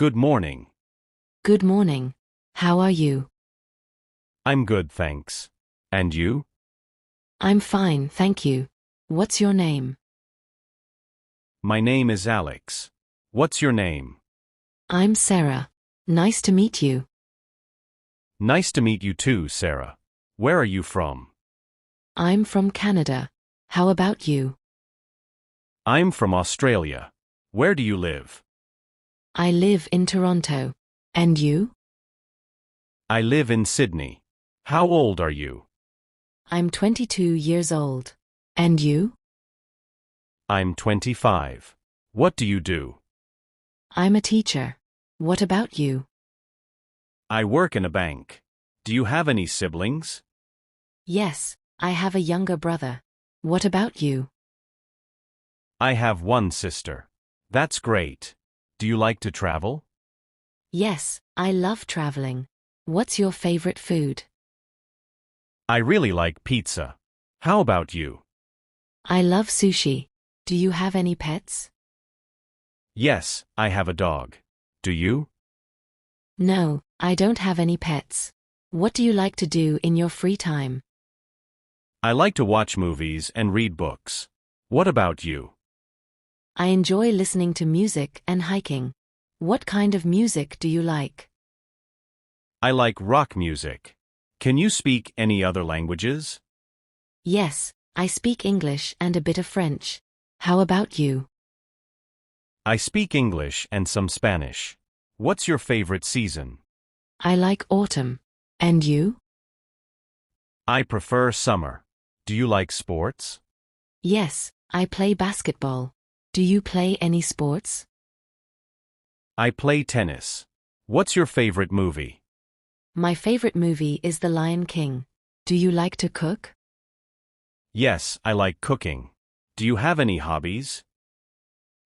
Good morning. Good morning. How are you? I'm good, thanks. And you? I'm fine, thank you. What's your name? My name is Alex. What's your name? I'm Sarah. Nice to meet you. Nice to meet you too, Sarah. Where are you from? I'm from Canada. How about you? I'm from Australia. Where do you live? I live in Toronto. And you? I live in Sydney. How old are you? I'm 22 years old. And you? I'm 25. What do you do? I'm a teacher. What about you? I work in a bank. Do you have any siblings? Yes, I have a younger brother. What about you? I have one sister. That's great. Do you like to travel? Yes, I love traveling. What's your favorite food? I really like pizza. How about you? I love sushi. Do you have any pets? Yes, I have a dog. Do you? No, I don't have any pets. What do you like to do in your free time? I like to watch movies and read books. What about you? I enjoy listening to music and hiking. What kind of music do you like? I like rock music. Can you speak any other languages? Yes, I speak English and a bit of French. How about you? I speak English and some Spanish. What's your favorite season? I like autumn. And you? I prefer summer. Do you like sports? Yes, I play basketball. Do you play any sports? I play tennis. What's your favorite movie? My favorite movie is The Lion King. Do you like to cook? Yes, I like cooking. Do you have any hobbies?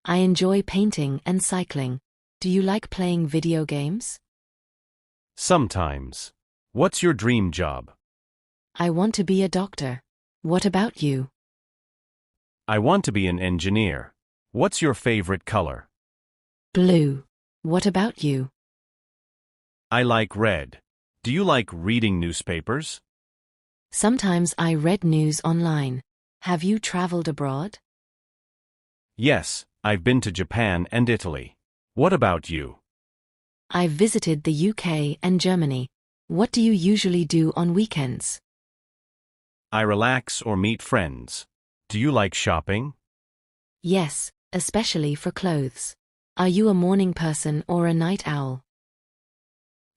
I enjoy painting and cycling. Do you like playing video games? Sometimes. What's your dream job? I want to be a doctor. What about you? I want to be an engineer. What's your favorite color? Blue. What about you? I like red. Do you like reading newspapers? Sometimes I read news online. Have you traveled abroad? Yes, I've been to Japan and Italy. What about you? I've visited the UK and Germany. What do you usually do on weekends? I relax or meet friends. Do you like shopping? Yes, especially for clothes. Are you a morning person or a night owl?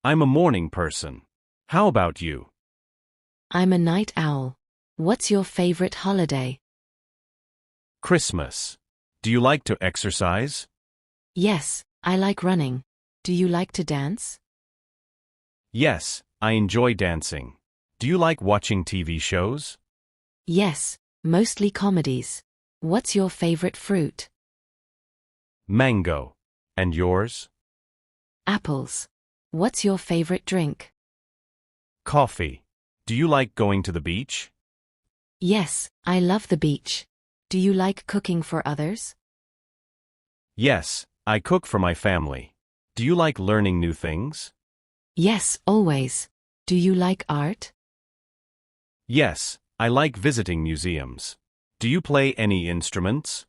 I'm a morning person. How about you? I'm a night owl. What's your favorite holiday? Christmas. Do you like to exercise? Yes, I like running. Do you like to dance? Yes, I enjoy dancing. Do you like watching TV shows? Yes, mostly comedies. What's your favorite fruit? Mango. And yours? Apples. What's your favorite drink? Coffee. Do you like going to the beach? Yes, I love the beach. Do you like cooking for others? Yes, I cook for my family. Do you like learning new things? Yes, always. Do you like art? Yes, I like visiting museums. Do you play any instruments?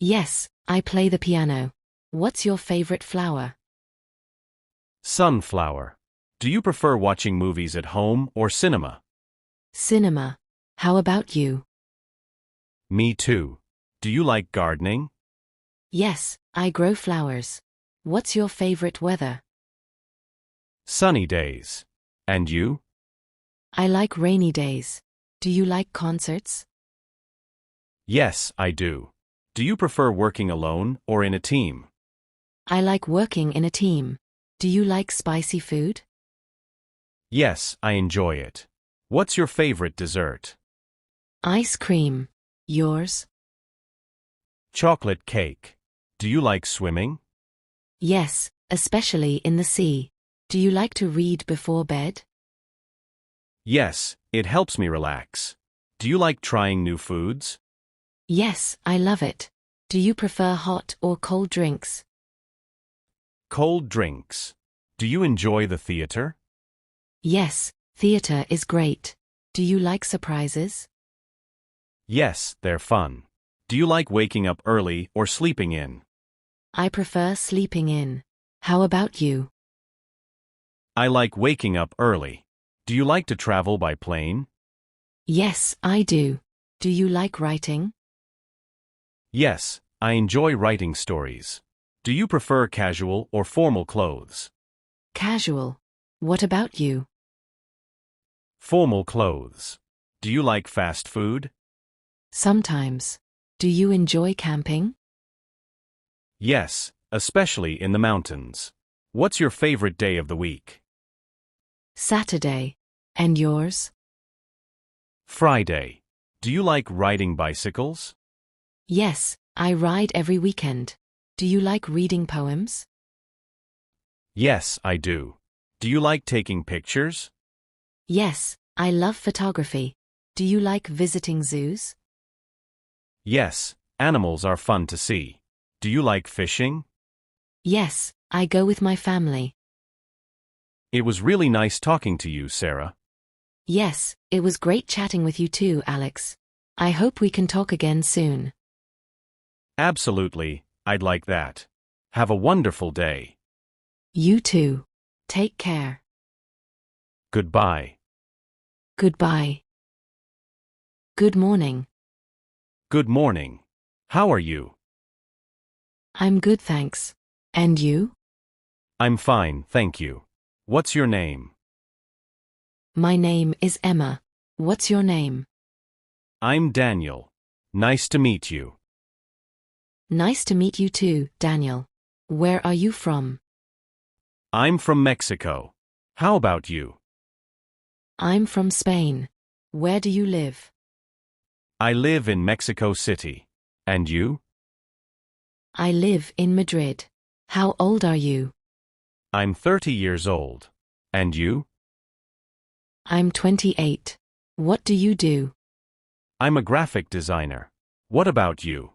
Yes, I play the piano. What's your favorite flower? Sunflower. Do you prefer watching movies at home or cinema? Cinema. How about you? Me too. Do you like gardening? Yes, I grow flowers. What's your favorite weather? Sunny days. And you? I like rainy days. Do you like concerts? Yes, I do. Do you prefer working alone or in a team? I like working in a team. Do you like spicy food? Yes, I enjoy it. What's your favorite dessert? Ice cream. Yours? Chocolate cake. Do you like swimming? Yes, especially in the sea. Do you like to read before bed? Yes, it helps me relax. Do you like trying new foods? Yes, I love it. Do you prefer hot or cold drinks? Cold drinks. Do you enjoy the theater? Yes, theater is great. Do you like surprises? Yes, they're fun. Do you like waking up early or sleeping in? I prefer sleeping in. How about you? I like waking up early. Do you like to travel by plane? Yes, I do. Do you like writing? Yes, I enjoy writing stories. Do you prefer casual or formal clothes? Casual. What about you? Formal clothes. Do you like fast food? Sometimes. Do you enjoy camping? Yes, especially in the mountains. What's your favorite day of the week? Saturday. And yours? Friday. Do you like riding bicycles? Yes, I ride every weekend. Do you like reading poems? Yes, I do. Do you like taking pictures? Yes, I love photography. Do you like visiting zoos? Yes, animals are fun to see. Do you like fishing? Yes, I go with my family. It was really nice talking to you, Sarah. Yes, it was great chatting with you too, Alex. I hope we can talk again soon. Absolutely, I'd like that. Have a wonderful day. You too. Take care. Goodbye. Goodbye. Good morning. Good morning. How are you? I'm good, thanks. And you? I'm fine, thank you. What's your name? My name is Emma. What's your name? I'm Daniel. Nice to meet you. Nice to meet you too, Daniel. Where are you from? I'm from Mexico. How about you? I'm from Spain. Where do you live? I live in Mexico City. And you? I live in Madrid. How old are you? I'm 30 years old. And you? I'm 28. What do you do? I'm a graphic designer. What about you?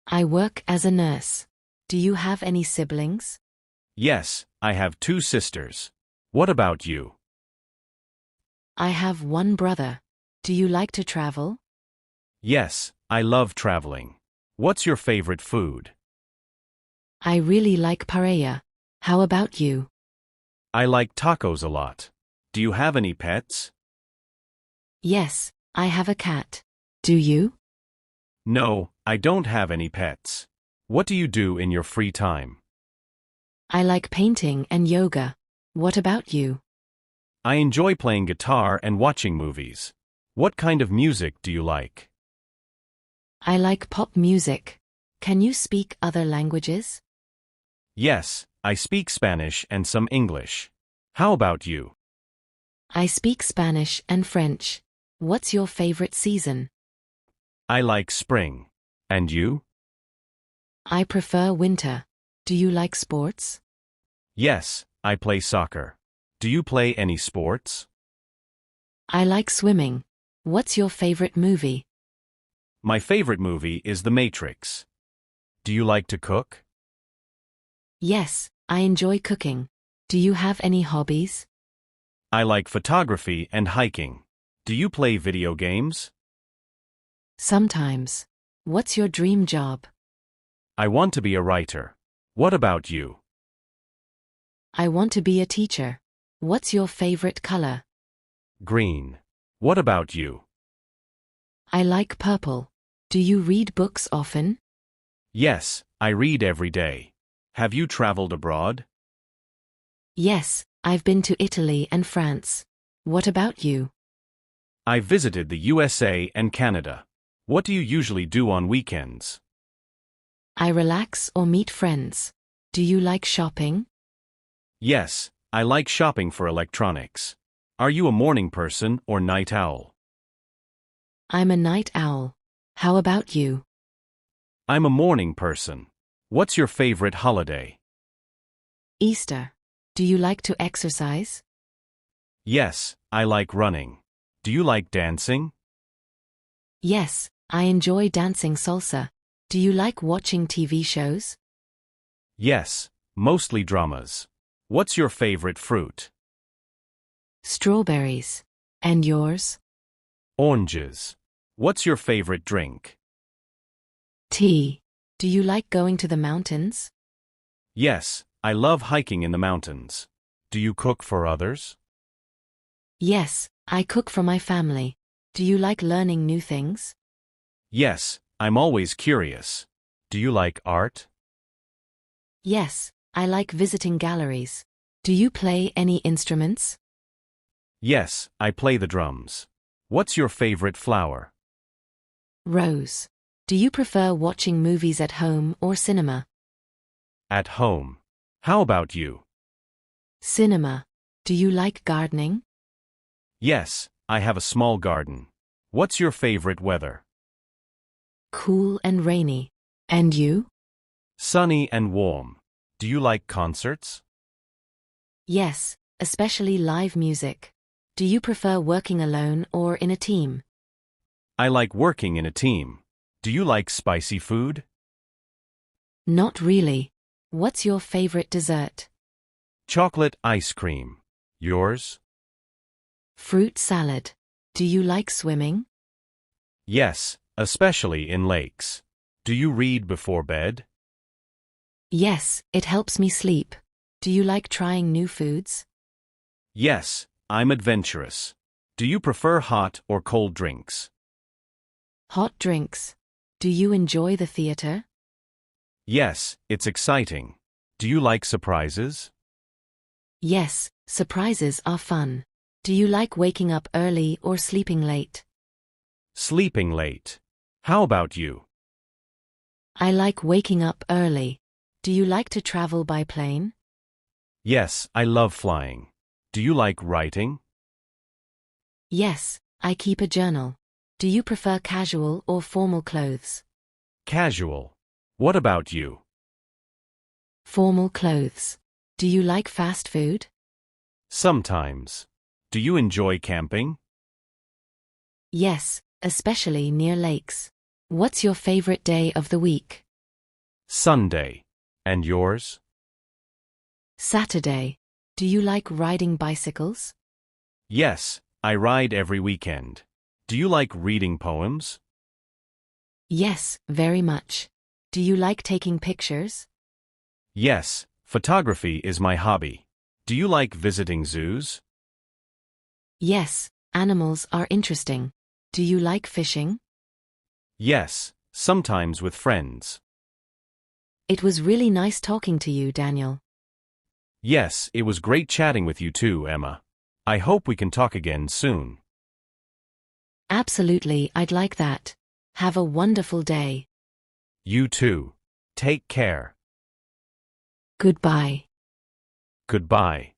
I work as a nurse. Do you have any siblings? Yes, I have 2 sisters. What about you? I have one brother. Do you like to travel? Yes, I love traveling. What's your favorite food? I really like paella. How about you? I like tacos a lot. Do you have any pets? Yes, I have a cat. Do you? No, I don't have any pets. What do you do in your free time? I like painting and yoga. What about you? I enjoy playing guitar and watching movies. What kind of music do you like? I like pop music. Can you speak other languages? Yes, I speak Spanish and some English. How about you? I speak Spanish and French. What's your favorite season? I like spring. And you? I prefer winter. Do you like sports? Yes, I play soccer. Do you play any sports? I like swimming. What's your favorite movie? My favorite movie is The Matrix. Do you like to cook? Yes, I enjoy cooking. Do you have any hobbies? I like photography and hiking. Do you play video games? Sometimes. What's your dream job? I want to be a writer. What about you? I want to be a teacher. What's your favorite color? Green. What about you? I like purple. Do you read books often? Yes, I read every day. Have you traveled abroad? Yes, I've been to Italy and France. What about you? I visited the USA and Canada. What do you usually do on weekends? I relax or meet friends. Do you like shopping? Yes, I like shopping for electronics. Are you a morning person or night owl? I'm a night owl. How about you? I'm a morning person. What's your favorite holiday? Easter. Do you like to exercise? Yes, I like running. Do you like dancing? Yes, I enjoy dancing salsa. Do you like watching TV shows? Yes, Mostly dramas. What's your favorite fruit? Strawberries. And yours? Oranges. What's your favorite drink? Tea. Do you like going to the mountains? Yes, I love hiking in the mountains. Do you cook for others? Yes, I cook for my family. Do you like learning new things? Yes, I'm always curious. Do you like art? Yes, I like visiting galleries. Do you play any instruments? Yes, I play the drums. What's your favorite flower? Rose. Do you prefer watching movies at home or cinema? At home. How about you? Cinema. Do you like gardening? Yes, I have a small garden. What's your favorite weather? Cool and rainy. And you? Sunny and warm. Do you like concerts? Yes, especially live music. Do you prefer working alone or in a team? I like working in a team. Do you like spicy food? Not really. What's your favorite dessert? Chocolate ice cream. Yours? Fruit salad. Do you like swimming? Yes, especially in lakes. Do you read before bed? Yes, it helps me sleep. Do you like trying new foods? Yes, I'm adventurous. Do you prefer hot or cold drinks? Hot drinks. Do you enjoy the theater? Yes, it's exciting. Do you like surprises? Yes, surprises are fun. Do you like waking up early or sleeping late? Sleeping late. How about you? I like waking up early. Do you like to travel by plane? Yes, I love flying. Do you like writing? Yes, I keep a journal. Do you prefer casual or formal clothes? Casual. What about you? Formal clothes. Do you like fast food? Sometimes. Do you enjoy camping? Yes, especially near lakes. What's your favorite day of the week? Sunday. And yours? Saturday. Do you like riding bicycles? Yes, I ride every weekend. Do you like reading poems? Yes, very much. Do you like taking pictures? Yes, photography is my hobby. Do you like visiting zoos? Yes, animals are interesting. Do you like fishing? Yes, sometimes with friends. It was really nice talking to you, Daniel. Yes, it was great chatting with you too, Emma. I hope we can talk again soon. Absolutely, I'd like that. Have a wonderful day. You too. Take care. Goodbye. Goodbye.